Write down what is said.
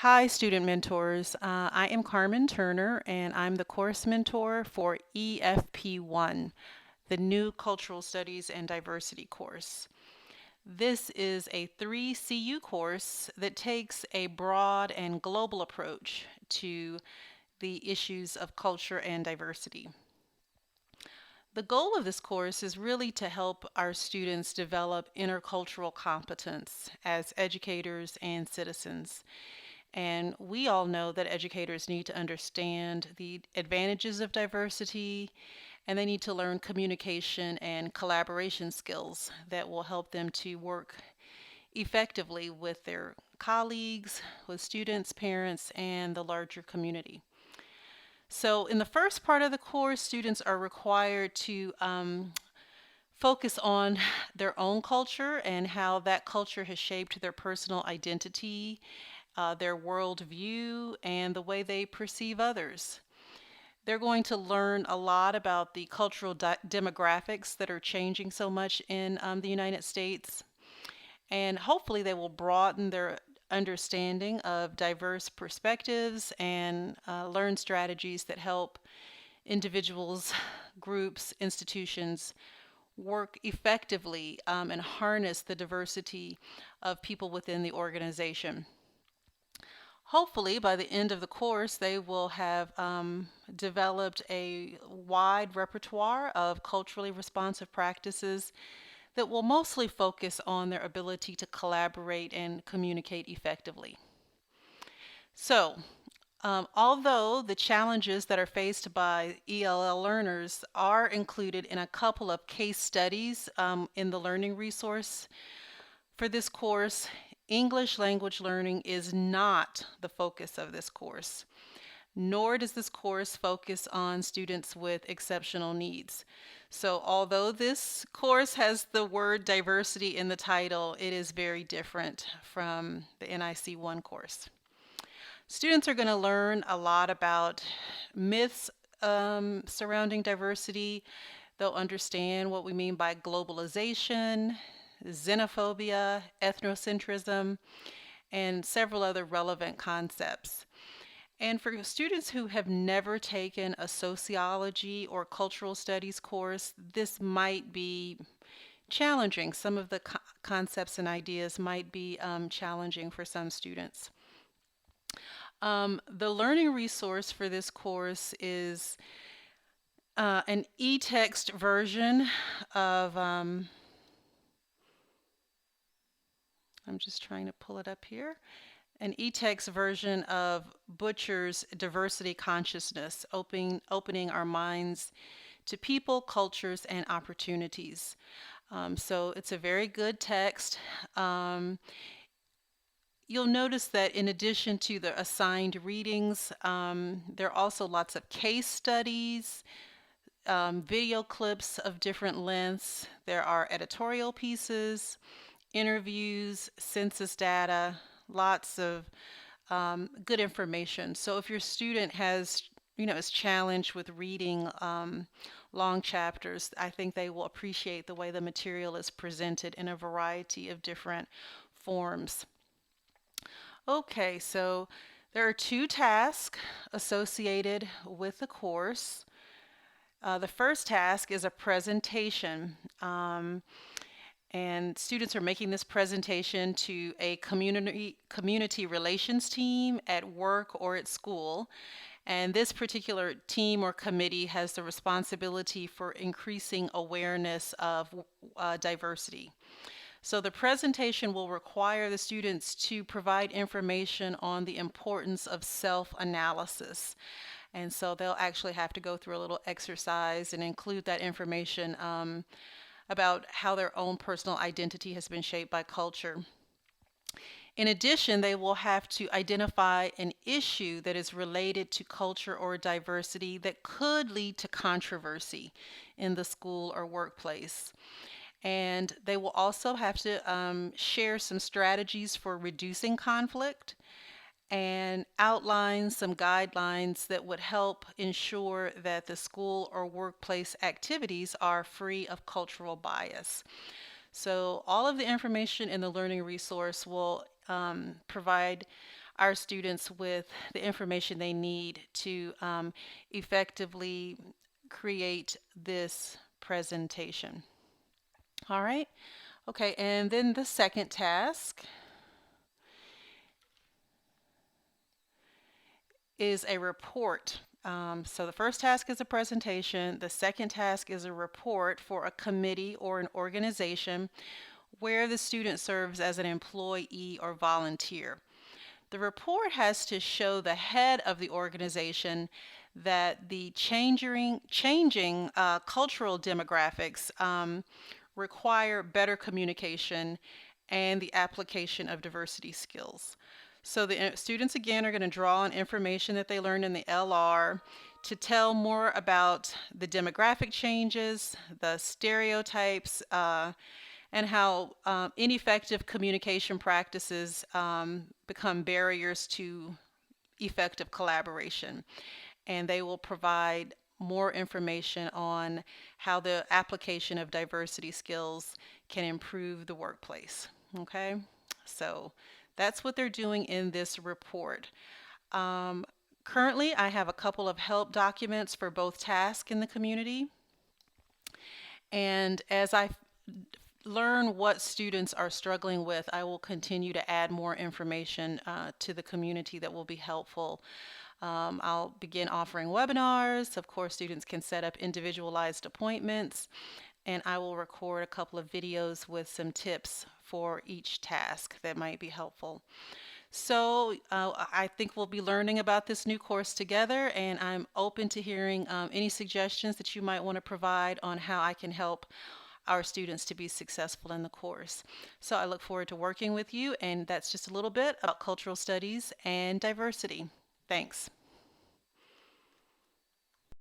Hi, student mentors. I am Carmen Turner, and I'm the course mentor for EFP1, the new Cultural Studies and Diversity course. This is a 3 CU course that takes a broad and global approach to the issues of culture and diversity. The goal of this course is really to help our students develop intercultural competence as educators and citizens. And we all know that educators need to understand the advantages of diversity, and they need to learn communication and collaboration skills that will help them to work effectively with their colleagues, with students, parents, and the larger community. So in the first part of the course, students are required to focus on their own culture and how that culture has shaped their personal identity, their worldview, and the way they perceive others. They're going to learn a lot about the cultural demographics that are changing so much in the United States, and hopefully they will broaden their understanding of diverse perspectives and learn strategies that help individuals, groups, institutions work effectively and harness the diversity of people within the organization. Hopefully, by the end of the course, they will have developed a wide repertoire of culturally responsive practices that will mostly focus on their ability to collaborate and communicate effectively. So, although the challenges that are faced by ELL learners are included in a couple of case studies in the learning resource for this course, English language learning is not the focus of this course, nor does this course focus on students with exceptional needs. So although this course has the word diversity in the title, it is very different from the NIC1 course. Students are going to learn a lot about myths surrounding diversity. They'll understand what we mean by globalization, xenophobia, ethnocentrism, and several other relevant concepts. And for students who have never taken a sociology or cultural studies course, this might be challenging. Some of the concepts and ideas might be challenging for some students. The learning resource for this course is an e-text version of, I'm just trying to pull it up here, an e-text version of Butcher's Diversity Consciousness, opening our minds to people, cultures, and opportunities. So it's a very good text. You'll notice that in addition to the assigned readings, there are also lots of case studies, video clips of different lengths. There are editorial pieces, interviews, census data, lots of good information. So if your student is challenged with reading long chapters, I think they will appreciate the way the material is presented in a variety of different forms. Okay, so there are 2 tasks associated with the course. The first task is a presentation. And students are making this presentation to a community relations team at work or at school. And this particular team or committee has the responsibility for increasing awareness of diversity. So the presentation will require the students to provide information on the importance of self-analysis. And so they'll actually have to go through a little exercise and include that information about how their own personal identity has been shaped by culture. In addition, they will have to identify an issue that is related to culture or diversity that could lead to controversy in the school or workplace. And they will also have to share some strategies for reducing conflict and outline some guidelines that would help ensure that the school or workplace activities are free of cultural bias. So all of the information in the learning resource will provide our students with the information they need to effectively create this presentation. All right. Okay, and then the second task is a report. So the first task is a presentation. The second task is a report for a committee or an organization where the student serves as an employee or volunteer. The report has to show the head of the organization that the changing cultural demographics require better communication and the application of diversity skills. So the students again are going to draw on information that they learned in the LR to tell more about the demographic changes, the stereotypes, and how ineffective communication practices become barriers to effective collaboration. And they will provide more information on how the application of diversity skills can improve the workplace. Okay, so that's what they're doing in this report. Currently, I have a couple of help documents for both tasks in the community. And as I learn what students are struggling with, I will continue to add more information to the community that will be helpful. I'll begin offering webinars. Of course, students can set up individualized appointments, and I will record a couple of videos with some tips for each task that might be helpful. So I think we'll be learning about this new course together, and I'm open to hearing any suggestions that you might want to provide on how I can help our students to be successful in the course. So I look forward to working with you, and that's just a little bit about cultural studies and diversity. Thanks.